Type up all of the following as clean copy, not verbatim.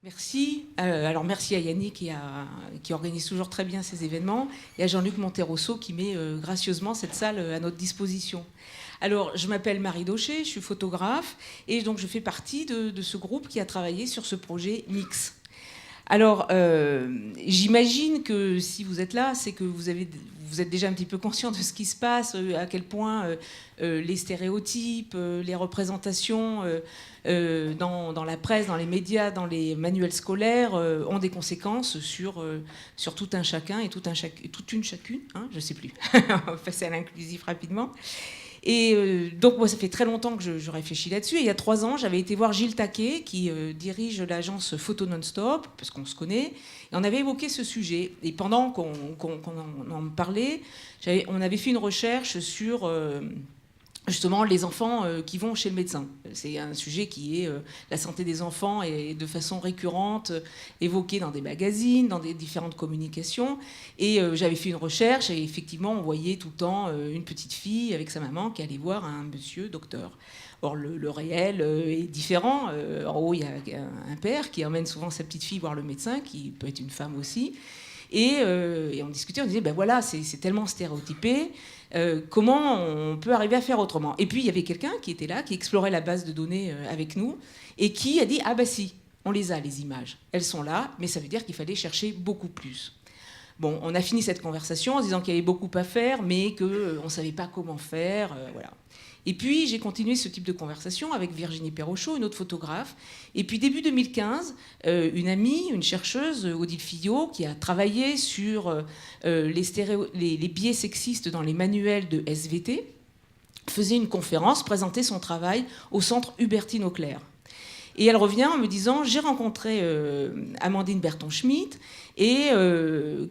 Merci. Alors merci à Yannick qui organise toujours très bien ces événements et à Jean-Luc Monterosso qui met gracieusement cette salle à notre disposition. Alors je m'appelle Marie Daucher, je suis photographe et donc je fais partie de ce groupe qui a travaillé sur ce projet Mix. Alors, j'imagine que si vous êtes là, c'est que vous êtes déjà un petit peu conscient de ce qui se passe, à quel point les stéréotypes, les représentations dans la presse, dans les médias, dans les manuels scolaires ont des conséquences sur tout un chacun et toute une chacune. Hein, je ne sais plus. On va passer à l'inclusif rapidement. Et donc, moi, ça fait très longtemps que je réfléchis là-dessus. Et il y a 3 ans, j'avais été voir Gilles Taquet, qui dirige l'agence Photo Non-Stop, parce qu'on se connaît. Et on avait évoqué ce sujet. Et pendant qu'on en parlait, on avait fait une recherche sur justement les enfants qui vont chez le médecin. C'est un sujet qui est la santé des enfants et de façon récurrente évoqué dans des magazines, dans des différentes communications. Et j'avais fait une recherche et effectivement on voyait tout le temps une petite fille avec sa maman qui allait voir un monsieur docteur. Or le réel est différent. En haut il y a un père qui emmène souvent sa petite fille voir le médecin, qui peut être une femme aussi. Et on discutait, on disait, ben voilà, c'est tellement stéréotypé, comment on peut arriver à faire autrement? Et puis il y avait quelqu'un qui était là, qui explorait la base de données avec nous, et qui a dit, ah bah si, on les a, les images. Elles sont là, mais ça veut dire qu'il fallait chercher beaucoup plus. Bon, on a fini cette conversation en disant qu'il y avait beaucoup à faire, mais qu'on ne savait pas comment faire, voilà. Et puis, j'ai continué ce type de conversation avec Virginie Perrochot, une autre photographe. Et puis, début 2015, une amie, une chercheuse, Odile Fillot, qui a travaillé sur les biais sexistes dans les manuels de SVT, faisait une conférence, présentait son travail au centre Hubertine Auclair. Et elle revient en me disant, j'ai rencontré Amandine Berton-Schmitt et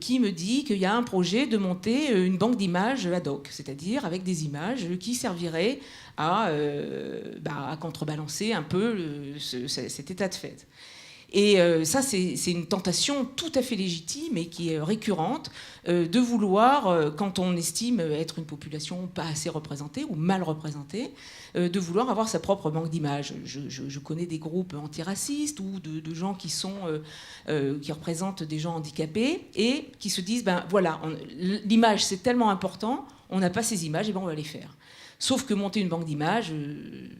qui me dit qu'il y a un projet de monter une banque d'images ad hoc, c'est-à-dire avec des images qui serviraient à contrebalancer un peu cet état de fait. Et ça, c'est une tentation tout à fait légitime et qui est récurrente de vouloir, quand on estime être une population pas assez représentée ou mal représentée, de vouloir avoir sa propre banque d'images. Je connais des groupes antiracistes ou de gens qui représentent des gens handicapés et qui se disent, ben voilà, l'image c'est tellement important, on n'a pas ces images, et ben on va les faire. Sauf que monter une banque d'images,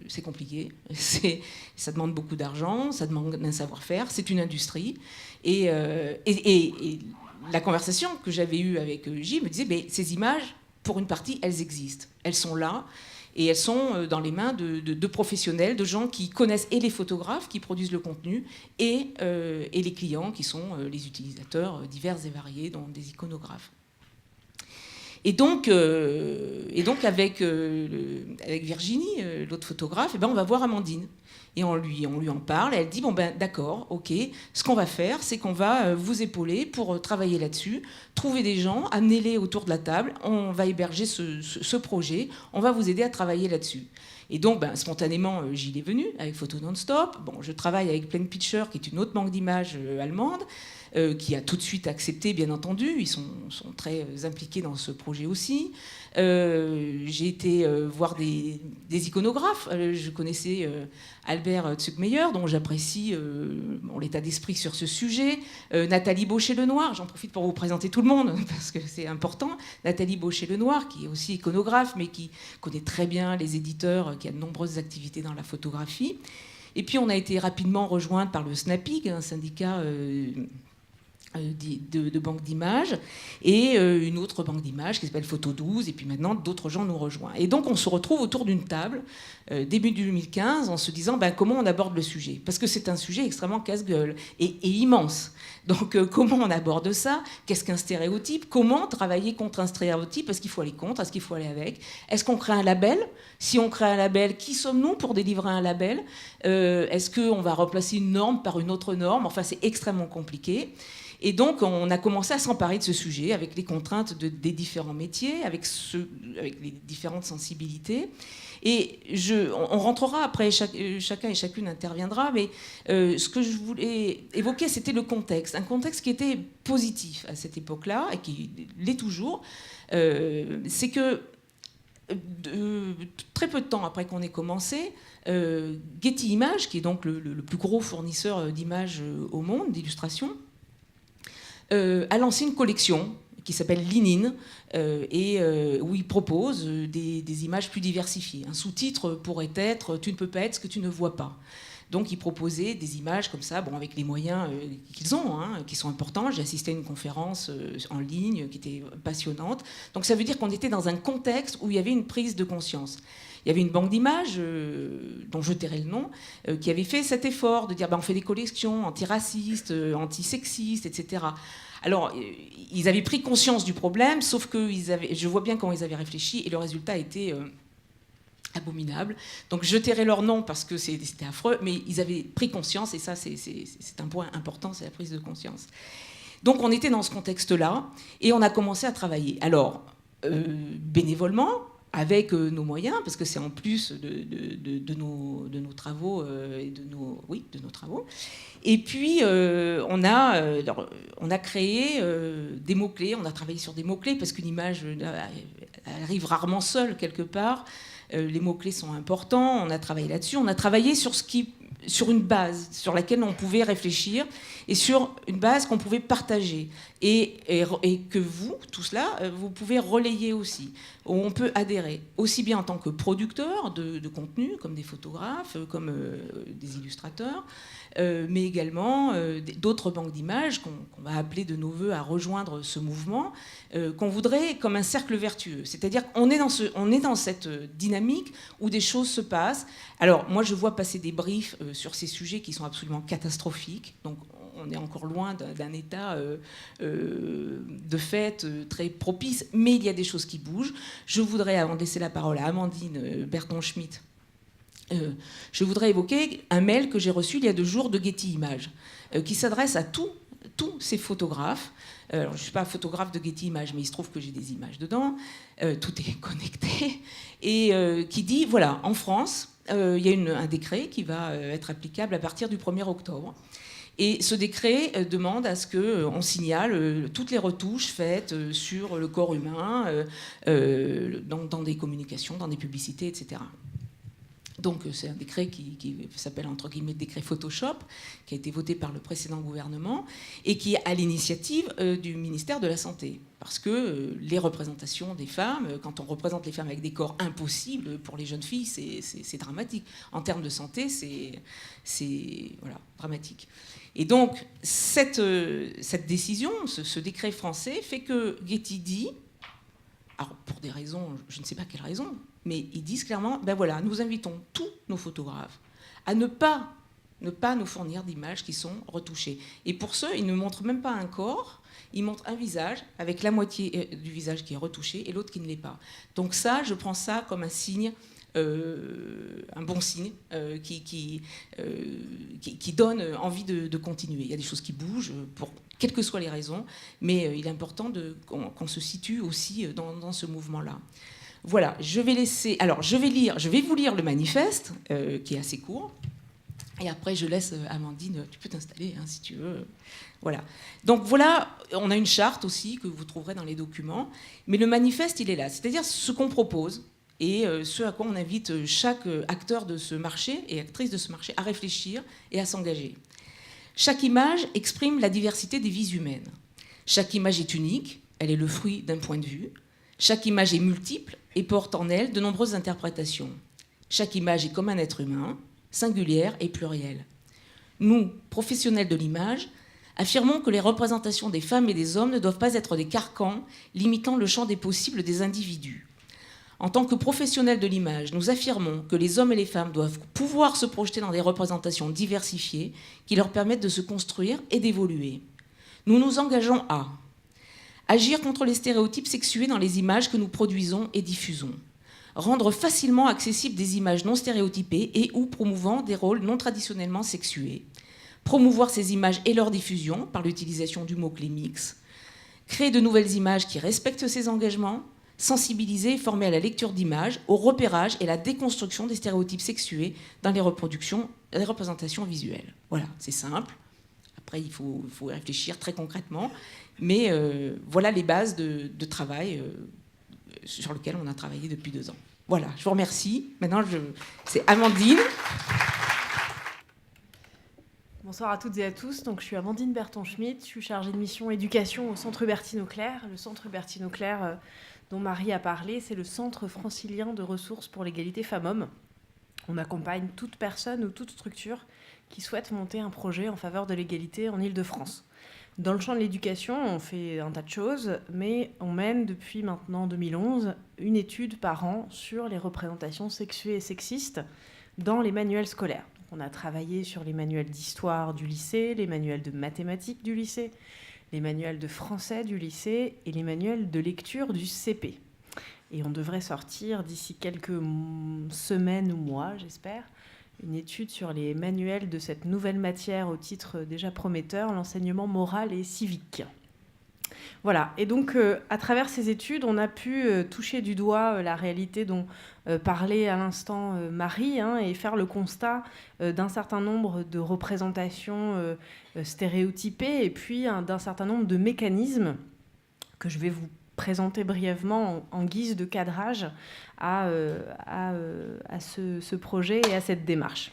c'est compliqué. Ça demande beaucoup d'argent, ça demande un savoir-faire, c'est une industrie. Et la conversation que j'avais eue avec J me disait, mais ces images, pour une partie, elles existent. Elles sont là. Et elles sont dans les mains de professionnels, de gens qui connaissent et les photographes qui produisent le contenu et les clients qui sont les utilisateurs divers et variés, dont des iconographes. Et donc avec Virginie, l'autre photographe, on va voir Amandine. Et on lui en parle, et elle dit, bon ben d'accord, ok, ce qu'on va faire, c'est qu'on va vous épauler pour travailler là-dessus, trouver des gens, amenez-les autour de la table, on va héberger ce projet, on va vous aider à travailler là-dessus. Et donc, spontanément, j'y est venu avec Photo Non-Stop. Bon, je travaille avec Plain Picture, qui est une autre banque d'images allemande, qui a tout de suite accepté, bien entendu. Ils sont très impliqués dans ce projet aussi. J'ai été voir des iconographes. Je connaissais Albert Zuckmeyer, dont j'apprécie l'état d'esprit sur ce sujet. Nathalie Baucher-Lenoir, j'en profite pour vous présenter tout le monde, parce que c'est important. Nathalie Baucher-Lenoir, qui est aussi iconographe, mais qui connaît très bien les éditeurs, qui a de nombreuses activités dans la photographie. Et puis on a été rapidement rejointe par le SNAPIG, un syndicat de banque d'images, et une autre banque d'images qui s'appelle Photo 12, et puis maintenant d'autres gens nous rejoignent. Et donc on se retrouve autour d'une table, début 2015, en se disant comment on aborde le sujet. Parce que c'est un sujet extrêmement casse-gueule et immense. Donc comment on aborde ça? Qu'est-ce qu'un stéréotype? Comment travailler contre un stéréotype? Est-ce qu'il faut aller contre? Est-ce qu'il faut aller avec? Est-ce qu'on crée un label? Si on crée un label, qui sommes-nous pour délivrer un label? Est-ce qu'on va remplacer une norme par une autre norme? Enfin, c'est extrêmement compliqué. Et donc, on a commencé à s'emparer de ce sujet avec les contraintes des différents métiers, avec les différentes sensibilités. Et on rentrera après, chacun et chacune interviendra, mais ce que je voulais évoquer, c'était le contexte. Un contexte qui était positif à cette époque-là, et qui l'est toujours. C'est que très peu de temps après qu'on ait commencé, Getty Images, qui est donc le plus gros fournisseur d'images au monde, d'illustrations, a lancé une collection qui s'appelle Linin, où il propose des images plus diversifiées. Un sous-titre pourrait être « Tu ne peux pas être ce que tu ne vois pas ». Donc, ils proposaient des images comme ça, bon, avec les moyens qu'ils ont, hein, qui sont importants. J'ai assisté à une conférence en ligne qui était passionnante. Donc, ça veut dire qu'on était dans un contexte où il y avait une prise de conscience. Il y avait une banque d'images, dont je tairai le nom, qui avait fait cet effort de dire on fait des collections antiracistes, antisexistes, etc. Alors, ils avaient pris conscience du problème, sauf que je vois bien comment ils avaient réfléchi, et le résultat était abominable. Donc je tairai leur nom parce que c'était affreux, mais ils avaient pris conscience, et ça c'est un point important, c'est la prise de conscience. Donc on était dans ce contexte-là, et on a commencé à travailler. Alors, bénévolement, avec nos moyens, parce que c'est en plus de nos travaux, et de nos travaux. Et puis, on a créé des mots-clés, on a travaillé sur des mots-clés, parce qu'une image elle arrive rarement seule quelque part. Les mots-clés sont importants, on a travaillé là-dessus. On a travaillé sur une base sur laquelle on pouvait réfléchir et sur une base qu'on pouvait partager et que vous, tout cela, vous pouvez relayer aussi. On peut adhérer aussi bien en tant que producteur de contenu, comme des photographes, comme des illustrateurs, mais également d'autres banques d'images qu'on va appeler de nos voeux à rejoindre ce mouvement, qu'on voudrait comme un cercle vertueux. C'est-à-dire qu'on est dans cette dynamique où des choses se passent. Alors, moi, je vois passer des briefs sur ces sujets qui sont absolument catastrophiques. Donc, on est encore loin d'un état de fait très propice, mais il y a des choses qui bougent. Je voudrais, avant de laisser la parole à Amandine Berton-Schmitt, je voudrais évoquer un mail que j'ai reçu il y a 2 jours de Getty Images, qui s'adresse à tous ces photographes. Alors, je ne suis pas photographe de Getty Images, mais il se trouve que j'ai des images dedans. Tout est connecté. Et qui dit, voilà, en France, il y a un décret qui va être applicable à partir du 1er octobre. Et ce décret demande à ce qu'on signale toutes les retouches faites sur le corps humain, dans des communications, dans des publicités, etc. Donc c'est un décret qui s'appelle entre guillemets décret Photoshop, qui a été voté par le précédent gouvernement et qui est à l'initiative du ministère de la Santé. Parce que les représentations des femmes, quand on représente les femmes avec des corps impossibles, pour les jeunes filles, c'est dramatique. En termes de santé, c'est voilà, dramatique. Et donc cette décision, ce décret français, fait que Getty dit, alors pour des raisons, je ne sais pas quelles raisons, mais ils disent clairement, ben voilà, nous invitons tous nos photographes à ne pas nous fournir d'images qui sont retouchées. Et pour ce, ils ne montrent même pas un corps, ils montrent un visage avec la moitié du visage qui est retouché et l'autre qui ne l'est pas. Donc ça, je prends ça comme un signe, un bon signe qui donne envie de continuer. Il y a des choses qui bougent, pour quelles que soient les raisons, mais il est important qu'on se situe aussi dans ce mouvement-là. Voilà, je vais vous lire le manifeste, qui est assez court, et après je laisse Amandine, tu peux t'installer hein, si tu veux. Voilà. Donc voilà, on a une charte aussi que vous trouverez dans les documents, mais le manifeste, il est là, c'est-à-dire ce qu'on propose, et ce à quoi on invite chaque acteur de ce marché et actrice de ce marché à réfléchir et à s'engager. Chaque image exprime la diversité des vies humaines. Chaque image est unique, elle est le fruit d'un point de vue. Chaque image est multiple et porte en elle de nombreuses interprétations. Chaque image est comme un être humain, singulière et plurielle. Nous, professionnels de l'image, affirmons que les représentations des femmes et des hommes ne doivent pas être des carcans limitant le champ des possibles des individus. En tant que professionnels de l'image, nous affirmons que les hommes et les femmes doivent pouvoir se projeter dans des représentations diversifiées qui leur permettent de se construire et d'évoluer. Nous nous engageons à agir contre les stéréotypes sexués dans les images que nous produisons et diffusons. Rendre facilement accessibles des images non stéréotypées et ou promouvant des rôles non traditionnellement sexués. Promouvoir ces images et leur diffusion par l'utilisation du mot-clé mix. Créer de nouvelles images qui respectent ces engagements. Sensibiliser et former à la lecture d'images, au repérage et la déconstruction des stéréotypes sexués dans les représentations visuelles. Voilà, c'est simple. Après, il faut réfléchir très concrètement. Mais voilà les bases de travail sur lesquelles on a travaillé depuis 2 ans. Voilà, je vous remercie. Maintenant, c'est Amandine. Bonsoir à toutes et à tous. Donc, je suis Amandine Berton-Schmidt. Je suis chargée de mission éducation au Centre Bertine-Auclair. Le Centre Bertine-Auclair dont Marie a parlé, c'est le Centre francilien de ressources pour l'égalité femmes-hommes. On accompagne toute personne ou toute structure qui souhaite monter un projet en faveur de l'égalité en Île-de-France. Dans le champ de l'éducation, on fait un tas de choses, mais on mène depuis maintenant 2011 une étude par an sur les représentations sexuées et sexistes dans les manuels scolaires. On a travaillé sur les manuels d'histoire du lycée, les manuels de mathématiques du lycée, les manuels de français du lycée et les manuels de lecture du CP. Et on devrait sortir d'ici quelques semaines ou mois, j'espère, une étude sur les manuels de cette nouvelle matière au titre déjà prometteur, l'enseignement moral et civique. Voilà, et donc à travers ces études, on a pu toucher du doigt la réalité dont parlait à l'instant Marie, et faire le constat d'un certain nombre de représentations stéréotypées et puis d'un certain nombre de mécanismes que je vais vous présenter brièvement en guise de cadrage à ce projet et à cette démarche.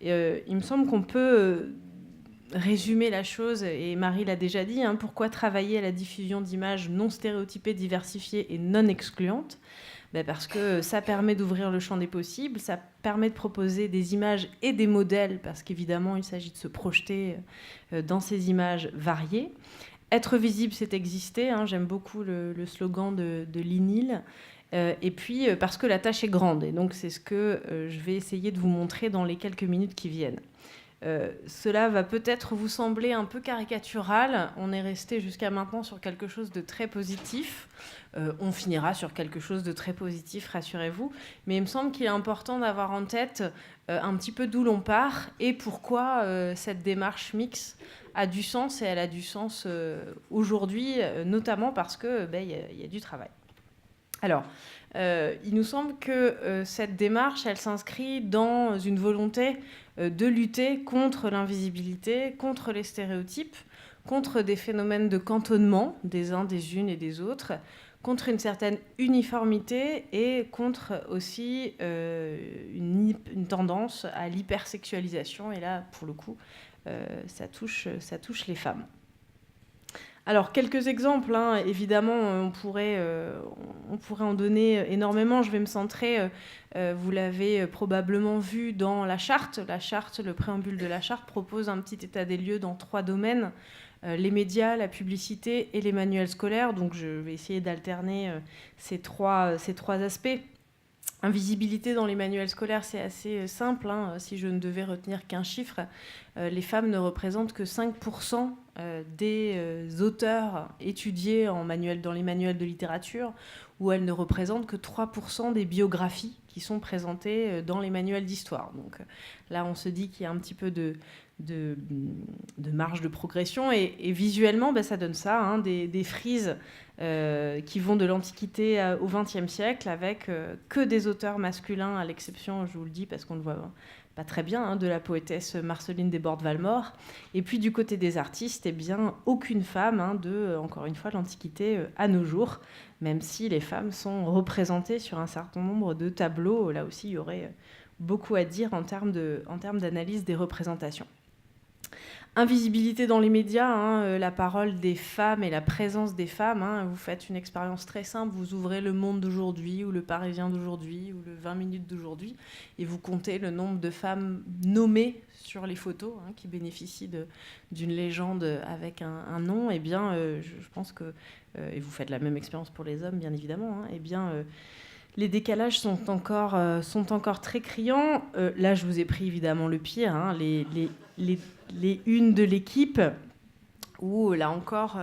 Il me semble qu'on peut résumer la chose, et Marie l'a déjà dit, pourquoi travailler à la diffusion d'images non stéréotypées, diversifiées et non excluantes ? Parce que ça permet d'ouvrir le champ des possibles, ça permet de proposer des images et des modèles, parce qu'évidemment, il s'agit de se projeter dans ces images variées. Être visible, c'est exister. J'aime beaucoup le slogan de l'INIL. Et puis, parce que la tâche est grande. Et donc, c'est ce que je vais essayer de vous montrer dans les quelques minutes qui viennent. Cela va peut-être vous sembler un peu caricatural. On est resté jusqu'à maintenant sur quelque chose de très positif. On finira sur quelque chose de très positif, rassurez-vous. Mais il me semble qu'il est important d'avoir en tête un petit peu d'où l'on part et pourquoi cette démarche mixte a du sens, et elle a du sens aujourd'hui, notamment parce qu'il y a du travail. Alors, il nous semble que cette démarche, elle s'inscrit dans une volonté de lutter contre l'invisibilité, contre les stéréotypes, contre des phénomènes de cantonnement des uns, des unes et des autres, contre une certaine uniformité et contre aussi une tendance à l'hypersexualisation. Et là, pour le coup, ça touche les femmes. Alors, quelques exemples, évidemment, on pourrait en donner énormément. Je vais me centrer, vous l'avez probablement vu dans la charte. La charte, le préambule de la charte propose un petit état des lieux dans 3 domaines, les médias, la publicité et les manuels scolaires. Donc, je vais essayer d'alterner ces trois aspects. Invisibilité dans les manuels scolaires, c'est assez simple. Si je ne devais retenir qu'un chiffre, les femmes ne représentent que 5% des auteurs étudiés dans les manuels de littérature, ou elles ne représentent que 3% des biographies qui sont présentées dans les manuels d'histoire. Donc là, on se dit qu'il y a un petit peu de marge de progression, et visuellement, ça donne ça, des frises qui vont de l'Antiquité au XXe siècle, avec que des auteurs masculins, à l'exception, je vous le dis parce qu'on ne le voit pas très bien, de la poétesse Marceline Desbordes-Valmore. Et puis du côté des artistes, aucune femme, encore une fois, l'Antiquité à nos jours, même si les femmes sont représentées sur un certain nombre de tableaux. Là aussi, il y aurait beaucoup à dire en termes d'analyse des représentations. Invisibilité dans les médias, la parole des femmes et la présence des femmes. Vous faites une expérience très simple, vous ouvrez Le Monde d'aujourd'hui ou Le Parisien d'aujourd'hui ou le 20 minutes d'aujourd'hui et vous comptez le nombre de femmes nommées sur les photos qui bénéficient d'une légende avec un nom. Je pense que, et vous faites la même expérience pour les hommes bien évidemment, les décalages sont encore très criants. Là, je vous ai pris évidemment le pire, les unes de l'équipe, où là encore,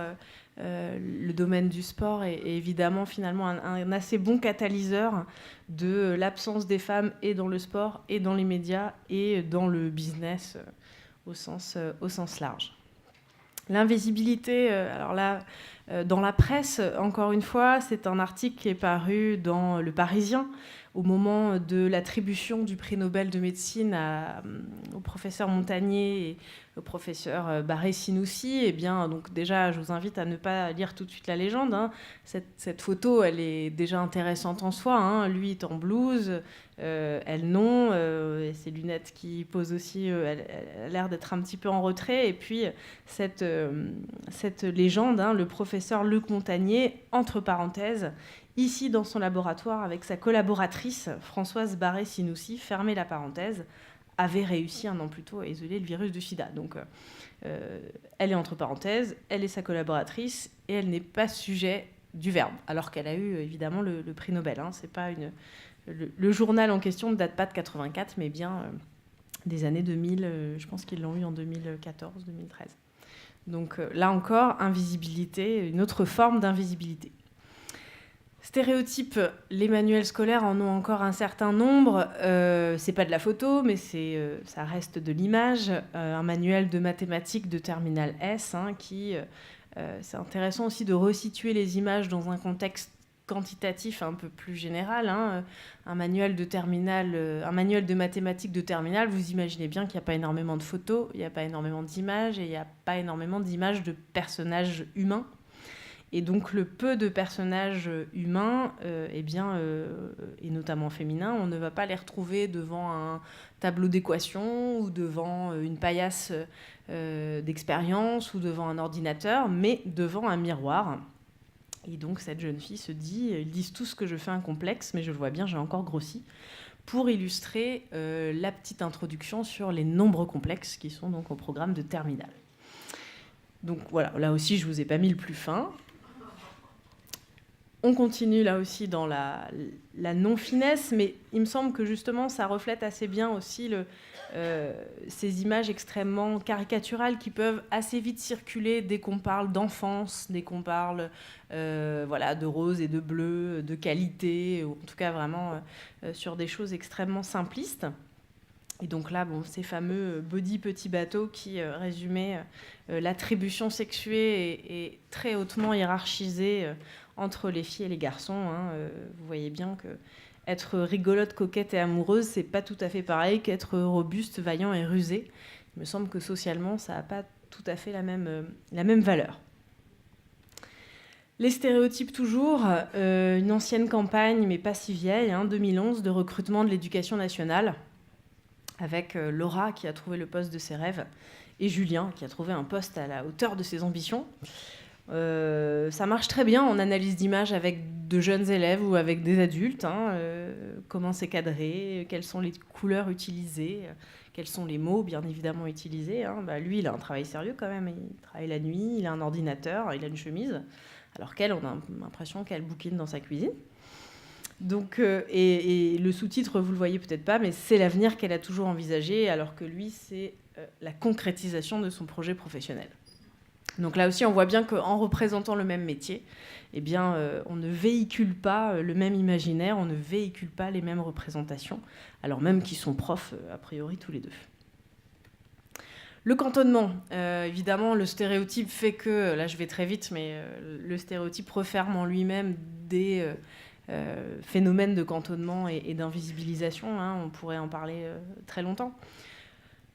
le domaine du sport est évidemment finalement un assez bon catalyseur de l'absence des femmes et dans le sport et dans les médias et dans le business au sens large. L'invisibilité, alors là, dans la presse, encore une fois, c'est un article qui est paru dans Le Parisien au moment de l'attribution du prix Nobel de médecine au professeur Montagnier et le professeur Barré-Sinoussi. Eh bien, donc déjà, je vous invite à ne pas lire tout de suite la légende, hein. Cette photo, elle est déjà intéressante en soi, hein. Lui est en blouse, elle non, et ses lunettes qui posent aussi, elle a l'air d'être un petit peu en retrait. Et puis, cette légende, hein, le professeur Luc Montagnier, entre parenthèses, ici dans son laboratoire avec sa collaboratrice Françoise Barré-Sinoussi, fermez la parenthèse, avait réussi un an plus tôt à isoler le virus du sida. Donc, elle est entre parenthèses, elle est sa collaboratrice et elle n'est pas sujet du verbe, alors qu'elle a eu évidemment le prix Nobel. Hein. C'est pas le journal en question ne date pas de 84, mais bien des années 2000. Je pense qu'ils l'ont eu en 2014, 2013. Donc là encore, invisibilité, une autre forme d'invisibilité. Stéréotypes, les manuels scolaires en ont encore un certain nombre. C'est pas de la photo, mais ça reste de l'image. Un manuel de mathématiques de terminale S, hein, c'est intéressant aussi de resituer les images dans un contexte quantitatif un peu plus général. Hein. Un manuel de mathématiques de terminale, vous imaginez bien qu'il n'y a pas énormément de photos, il n'y a pas énormément d'images et il n'y a pas énormément d'images de personnages humains. Et donc le peu de personnages humains, et notamment féminins, on ne va pas les retrouver devant un tableau d'équations ou devant une paillasse d'expérience ou devant un ordinateur, mais devant un miroir. Et donc cette jeune fille se dit, ils disent tous que je fais un complexe, mais je le vois bien, j'ai encore grossi, pour illustrer la petite introduction sur les nombres complexes qui sont donc au programme de terminale. Donc voilà, là aussi je ne vous ai pas mis le plus fin. On continue là aussi dans la non-finesse, mais il me semble que justement ça reflète assez bien aussi ces images extrêmement caricaturales qui peuvent assez vite circuler dès qu'on parle d'enfance, dès qu'on parle de rose et de bleu, de qualité, ou en tout cas vraiment sur des choses extrêmement simplistes. Et donc là, ces fameux body petit bateau qui résumaient l'attribution sexuée et très hautement hiérarchisée entre les filles et les garçons. Hein. Vous voyez bien que être rigolote, coquette et amoureuse, c'est pas tout à fait pareil qu'être robuste, vaillant et rusé. Il me semble que socialement, ça n'a pas tout à fait la même valeur. Les stéréotypes toujours, une ancienne campagne, mais pas si vieille, 2011, de recrutement de l'éducation nationale, avec Laura qui a trouvé le poste de ses rêves et Julien qui a trouvé un poste à la hauteur de ses ambitions. Ça marche très bien en analyse d'image avec de jeunes élèves ou avec des adultes. Comment c'est cadré, quelles sont les couleurs utilisées, quels sont les mots bien évidemment utilisés. Lui, il a un travail sérieux quand même. Il travaille la nuit, il a un ordinateur, il a une chemise, alors qu'elle, on a l'impression qu'elle bouquine dans sa cuisine. Donc, et le sous-titre, vous le voyez peut-être pas, mais c'est l'avenir qu'elle a toujours envisagé, alors que lui, c'est la concrétisation de son projet professionnel. Donc là aussi, on voit bien qu'en représentant le même métier, eh bien, on ne véhicule pas le même imaginaire, on ne véhicule pas les mêmes représentations, alors même qu'ils sont profs, a priori, tous les deux. Le cantonnement, évidemment, le stéréotype fait que, là je vais très vite, mais le stéréotype referme en lui-même des phénomènes de cantonnement et d'invisibilisation. On pourrait en parler très longtemps.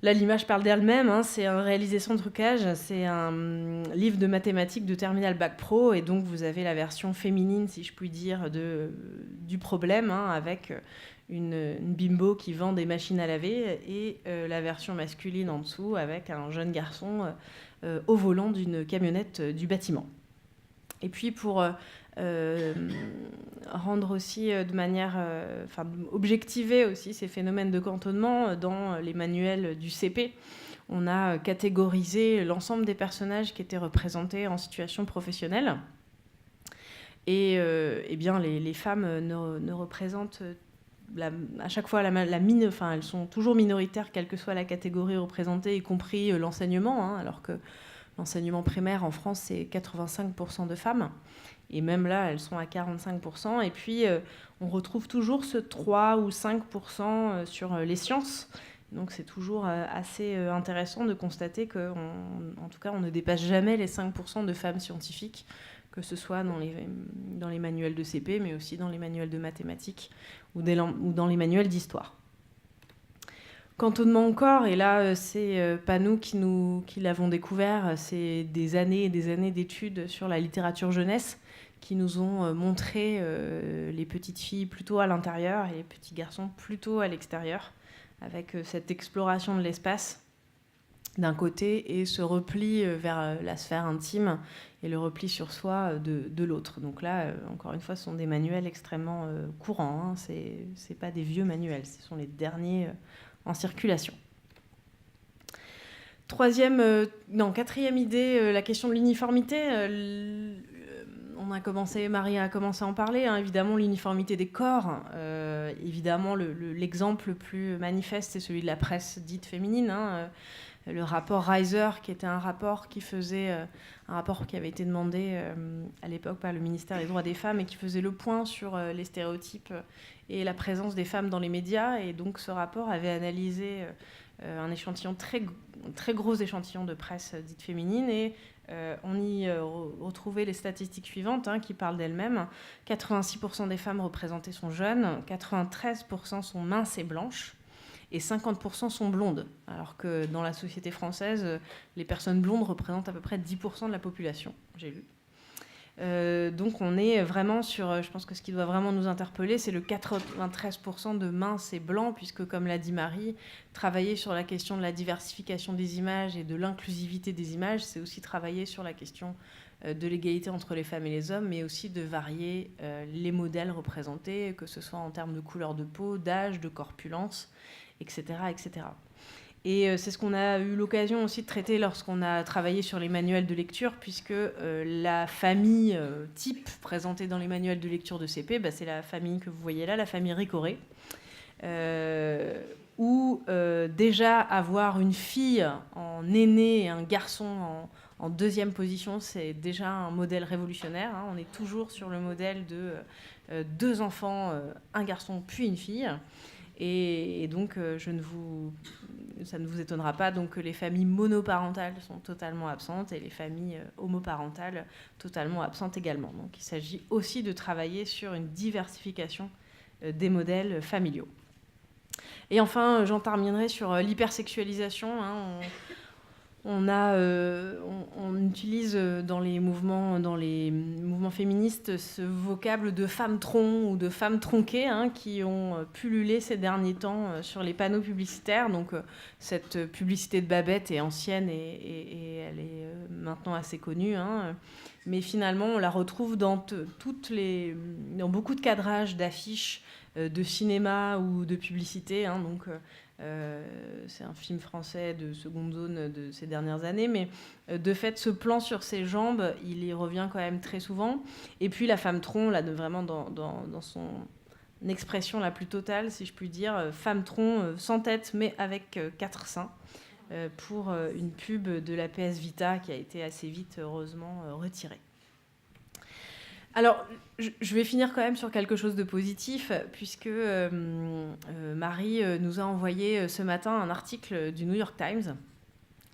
Là, l'image parle d'elle-même, c'est un réalisé sans trucage, c'est un livre de mathématiques de Terminal Bac Pro, et donc vous avez la version féminine, si je puis dire, du problème, avec une bimbo qui vend des machines à laver, et la version masculine en dessous, avec un jeune garçon au volant d'une camionnette du bâtiment. Et puis pour rendre aussi de manière, objectiver aussi ces phénomènes de cantonnement dans les manuels du CP. On a catégorisé l'ensemble des personnages qui étaient représentés en situation professionnelle. Et bien, les femmes ne représentent à chaque fois elles sont toujours minoritaires, quelle que soit la catégorie représentée, y compris l'enseignement, alors que l'enseignement primaire en France, c'est 85% de femmes. Et même là, elles sont à 45%. Et puis, on retrouve toujours ce 3 ou 5% sur les sciences. Donc, c'est toujours assez intéressant de constater qu'en tout cas, on ne dépasse jamais les 5% de femmes scientifiques, que ce soit dans les manuels de CP, mais aussi dans les manuels de mathématiques ou dans les manuels d'histoire. Cantonnement au corps, et là, c'est pas nous qui l'avons découvert, c'est des années et des années d'études sur la littérature jeunesse qui nous ont montré les petites filles plutôt à l'intérieur et les petits garçons plutôt à l'extérieur, avec cette exploration de l'espace d'un côté et ce repli vers la sphère intime et le repli sur soi de l'autre. Donc là, encore une fois, ce sont des manuels extrêmement courants, hein. C'est pas des vieux manuels, ce sont les derniers en circulation. Quatrième idée, la question de l'uniformité. Marie a commencé à en parler, hein, évidemment, l'uniformité des corps. Évidemment, l'exemple le plus manifeste, c'est celui de la presse dite féminine, hein. Le rapport Reiser, qui était un rapport qui avait été demandé à l'époque par le ministère des Droits des Femmes et qui faisait le point sur les stéréotypes et la présence des femmes dans les médias. Et donc ce rapport avait analysé un échantillon, très gros échantillon de presse dite féminine, et on y retrouvait les statistiques suivantes, hein, qui parlent d'elles-mêmes. 86% des femmes représentées sont jeunes, 93% sont minces et blanches, et 50% sont blondes, alors que dans la société française, les personnes blondes représentent à peu près 10% de la population, j'ai lu. Donc on est vraiment sur, je pense que ce qui doit vraiment nous interpeller, c'est le 93% de minces et blancs, puisque, comme l'a dit Marie, travailler sur la question de la diversification des images et de l'inclusivité des images, c'est aussi travailler sur la question de l'égalité entre les femmes et les hommes, mais aussi de varier les modèles représentés, que ce soit en termes de couleur de peau, d'âge, de corpulence, etc., etc. Et c'est ce qu'on a eu l'occasion aussi de traiter lorsqu'on a travaillé sur les manuels de lecture, puisque la famille type présentée dans les manuels de lecture de CP, c'est la famille que vous voyez là, la famille Ricoré, où déjà avoir une fille en aîné et un garçon en deuxième position, c'est déjà un modèle révolutionnaire, hein. On est toujours sur le modèle de 2 enfants, un garçon puis une fille. Et donc, ça ne vous étonnera pas donc, que les familles monoparentales sont totalement absentes et les familles homoparentales totalement absentes également. Donc, il s'agit aussi de travailler sur une diversification des modèles familiaux. Et enfin, j'en terminerai sur l'hypersexualisation, hein. On utilise dans les mouvements féministes ce vocable de femmes troncs ou de femmes tronquées, hein, qui ont pullulé ces derniers temps sur les panneaux publicitaires. Donc cette publicité de Babette est ancienne et elle est maintenant assez connue, hein. Mais finalement, on la retrouve dans beaucoup de cadrages d'affiches de cinéma ou de publicité, hein. Donc c'est un film français de seconde zone de ces dernières années, mais de fait, ce plan sur ses jambes, il y revient quand même très souvent. Et puis la femme tronc, là, vraiment dans son expression la plus totale, si je puis dire, femme tronc sans tête, mais avec 4 seins, pour une pub de la PS Vita qui a été assez vite, heureusement, retirée. Alors, je vais finir quand même sur quelque chose de positif, puisque Marie nous a envoyé ce matin un article du New York Times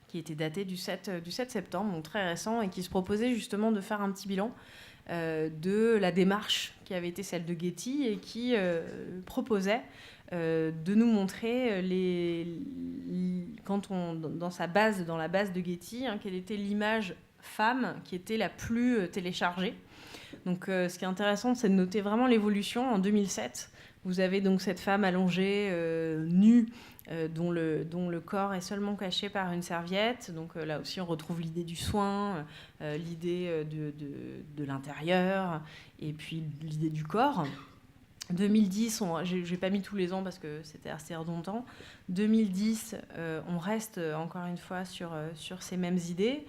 qui était daté du 7 septembre, donc très récent, et qui se proposait justement de faire un petit bilan de la démarche qui avait été celle de Getty et qui proposait de nous montrer dans la base de Getty, hein, quelle était l'image femme qui était la plus téléchargée. Donc, ce qui est intéressant, c'est de noter vraiment l'évolution. En 2007, vous avez donc cette femme allongée, nue, dont le corps est seulement caché par une serviette. Donc là aussi, on retrouve l'idée du soin, l'idée de l'intérieur, et puis l'idée du corps. 2010, je n'ai pas mis tous les ans parce que c'était assez redondant. 2010, on reste encore une fois sur ces mêmes idées.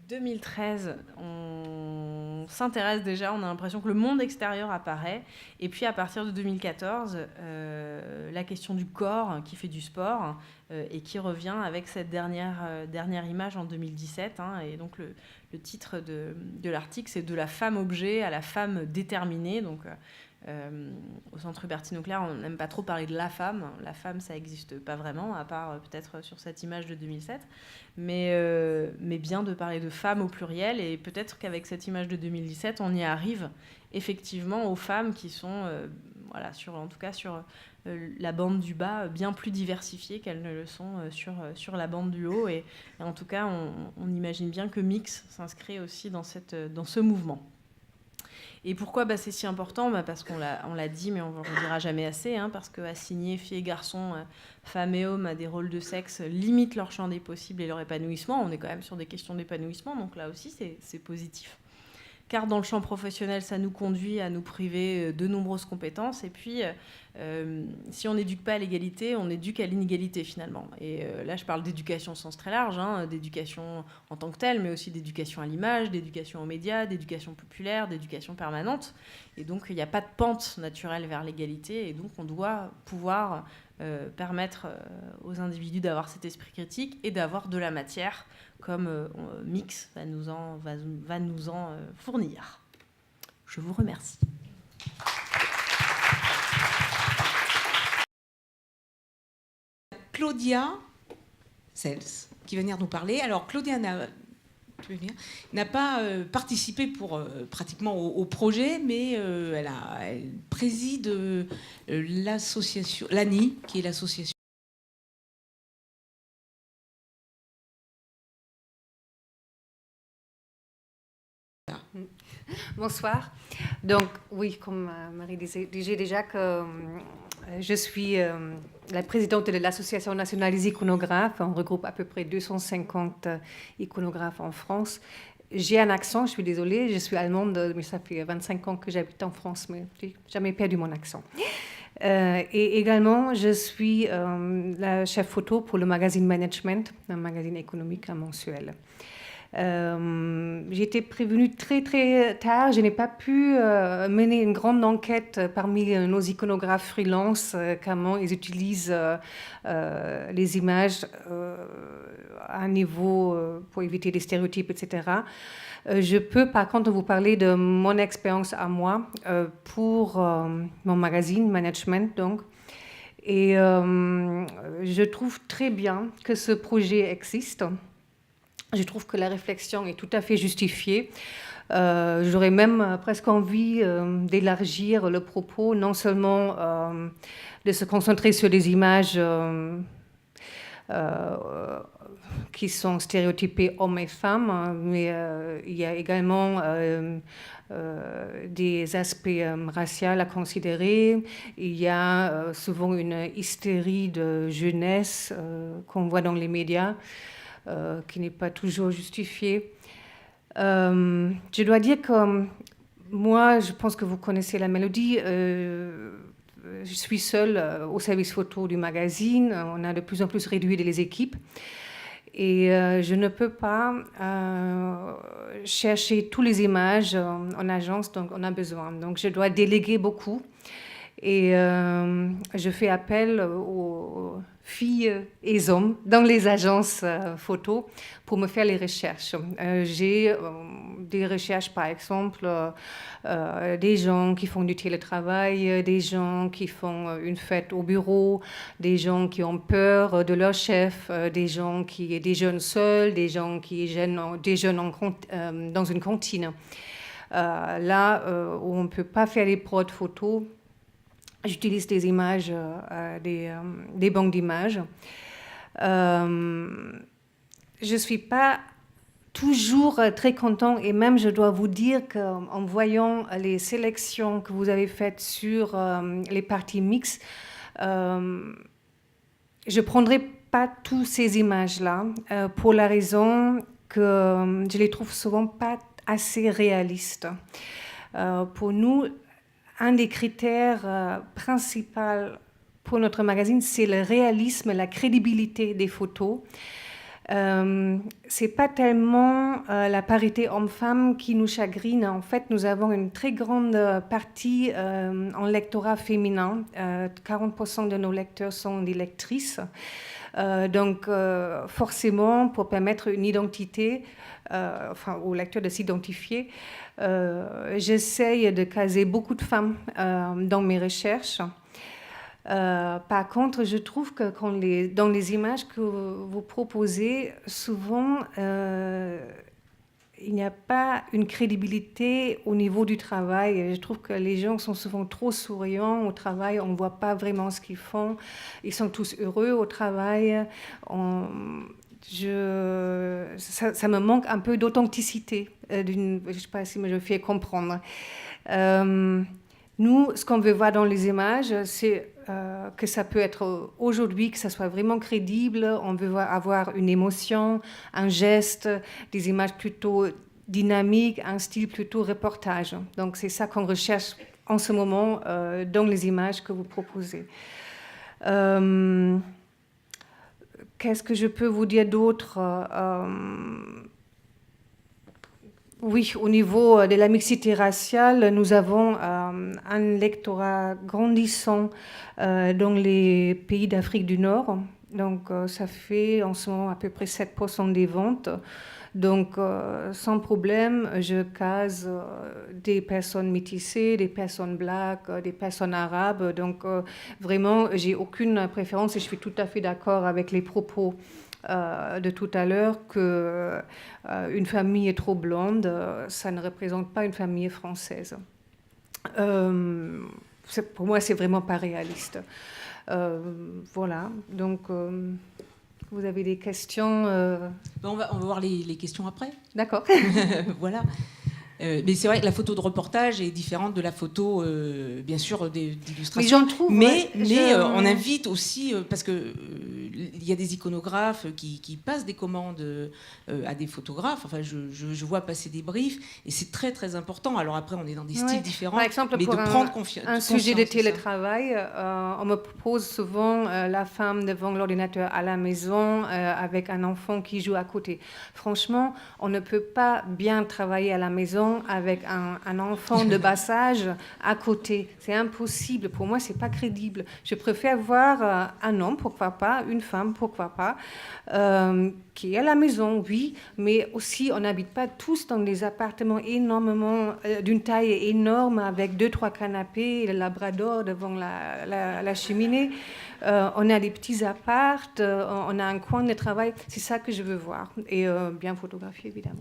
2013, on s'intéresse déjà, on a l'impression que le monde extérieur apparaît. Et puis à partir de 2014, la question du corps qui fait du sport et qui revient avec cette dernière image en 2017. Hein, et donc le titre de l'article, c'est « De la femme objet à la femme déterminée ». Donc au Centre Bertine-Auclair, on n'aime pas trop parler de la femme. La femme, ça n'existe pas vraiment, à part peut-être sur cette image de 2007. Mais bien de parler de femmes au pluriel. Et peut-être qu'avec cette image de 2017, on y arrive effectivement aux femmes qui sont voilà, en tout cas sur la bande du bas, bien plus diversifiées qu'elles ne le sont sur la bande du haut. Et en tout cas, on imagine bien que Mix s'inscrit aussi dans ce mouvement. Et pourquoi c'est si important? Parce qu'on l'a dit, mais on ne le redira jamais assez, parce qu'assigner filles et garçons, femmes et hommes à des rôles de sexe limite leur champ des possibles et leur épanouissement. On est quand même sur des questions d'épanouissement, donc là aussi c'est positif. Car dans le champ professionnel, ça nous conduit à nous priver de nombreuses compétences. Et puis, si on n'éduque pas à l'égalité, on éduque à l'inégalité finalement. Et là, je parle d'éducation au sens très large, d'éducation en tant que telle, mais aussi d'éducation à l'image, d'éducation aux médias, d'éducation populaire, d'éducation permanente. Et donc, il n'y a pas de pente naturelle vers l'égalité. Et donc, on doit pouvoir permettre aux individus d'avoir cet esprit critique et d'avoir de la matière comme Mix va nous en fournir. Je vous remercie. Claudia Sels, qui va venir nous parler. Alors, Claudia n'a pas participé pratiquement au projet, mais elle préside l'association, l'ANI, qui est l'association. Bonsoir. Donc, oui, comme Marie disait déjà que je suis la présidente de l'Association nationale des iconographes. On regroupe à peu près 250 iconographes en France. J'ai un accent, je suis désolée, je suis allemande, mais ça fait 25 ans que j'habite en France, mais je n'ai jamais perdu mon accent. Et également, je suis la chef photo pour le magazine Management, un magazine économique mensuel. J'ai été prévenue très très tard. Je n'ai pas pu mener une grande enquête parmi nos iconographes freelance, comment ils utilisent les images à un niveau pour éviter des stéréotypes, etc. Je peux par contre vous parler de mon expérience à moi pour mon magazine Management, donc. Et je trouve très bien que ce projet existe. Je trouve que la réflexion est tout à fait justifiée. J'aurais même presque envie d'élargir le propos, non seulement de se concentrer sur des images qui sont stéréotypées hommes et femmes, mais il y a également des aspects raciaux à considérer. Il y a souvent une hystérie de jeunesse qu'on voit dans les médias. Qui n'est pas toujours justifié. Je dois dire que moi, je pense que vous connaissez la mélodie. Je suis seule au service photo du magazine. On a de plus en plus réduit les équipes. Et je ne peux pas chercher toutes les images en agence, donc on a besoin. Donc je dois déléguer beaucoup. Et je fais appel aux filles et hommes dans les agences photo pour me faire les recherches. J'ai des recherches, par exemple, des gens qui font du télétravail, des gens qui font une fête au bureau, des gens qui ont peur de leur chef, des jeunes seuls, des gens qui déjeunent dans une cantine. Là où on ne peut pas faire les prods photos, j'utilise des images, des banques d'images. Je ne suis pas toujours très content, et même je dois vous dire qu'en voyant les sélections que vous avez faites sur les parties mixtes, je ne prendrai pas toutes ces images-là pour la raison que je les trouve souvent pas assez réalistes. Pour nous, un des critères principaux pour notre magazine, c'est le réalisme, la crédibilité des photos. C'est pas tellement la parité homme-femme qui nous chagrine. En fait, nous avons une très grande partie en lectorat féminin. 40% de nos lecteurs sont des lectrices. Donc, forcément, pour permettre une identité, aux lecteurs de s'identifier, j'essaye de caser beaucoup de femmes dans mes recherches. Par contre, je trouve que dans les images que vous proposez, souvent, il il n'y a pas une crédibilité au niveau du travail. Je trouve que les gens sont souvent trop souriants au travail, on ne voit pas vraiment ce qu'ils font. Ils sont tous heureux au travail. Ça me manque un peu d'authenticité. Je ne sais pas si je me fais comprendre. Nous, ce qu'on veut voir dans les images, c'est que ça peut être aujourd'hui, que ça soit vraiment crédible. On veut avoir une émotion, un geste, des images plutôt dynamiques, un style plutôt reportage. Donc c'est ça qu'on recherche en ce moment dans les images que vous proposez. Qu'est-ce que je peux vous dire d'autre ? Oui, au niveau de la mixité raciale, nous avons un lectorat grandissant dans les pays d'Afrique du Nord. Donc, ça fait en ce moment à peu près 7% des ventes. Donc, sans problème, je case des personnes métissées, des personnes black, des personnes arabes. Donc, vraiment, j'ai aucune préférence et je suis tout à fait d'accord avec les propos de tout à l'heure que une famille est trop blonde, ça ne représente pas une famille française. Pour moi, c'est vraiment pas réaliste. Voilà. Donc, vous avez des questions On va voir les questions après. D'accord. Voilà. Mais c'est vrai que la photo de reportage est différente de la photo, bien sûr, d'illustration. Mais j'en trouve. Mais on invite aussi, parce que il y a des iconographes qui passent des commandes à des photographes. Enfin, je vois passer des briefs, et c'est très très important. Alors après, on est dans des styles différents. Par exemple, mais pour de prendre conscience. Un sujet de télétravail, on me propose souvent la femme devant l'ordinateur à la maison avec un enfant qui joue à côté. Franchement, on ne peut pas bien travailler à la maison avec un enfant de bas âge à côté. C'est impossible. Pour moi, c'est pas crédible. Je préfère voir un homme, pourquoi pas, une femme, pourquoi pas, qui est à la maison, oui, mais aussi, on n'habite pas tous dans des appartements d'une taille énorme avec 2-3 canapés, le labrador devant la cheminée. On a des petits apparts, on a un coin de travail. C'est ça que je veux voir. Et bien photographier, évidemment.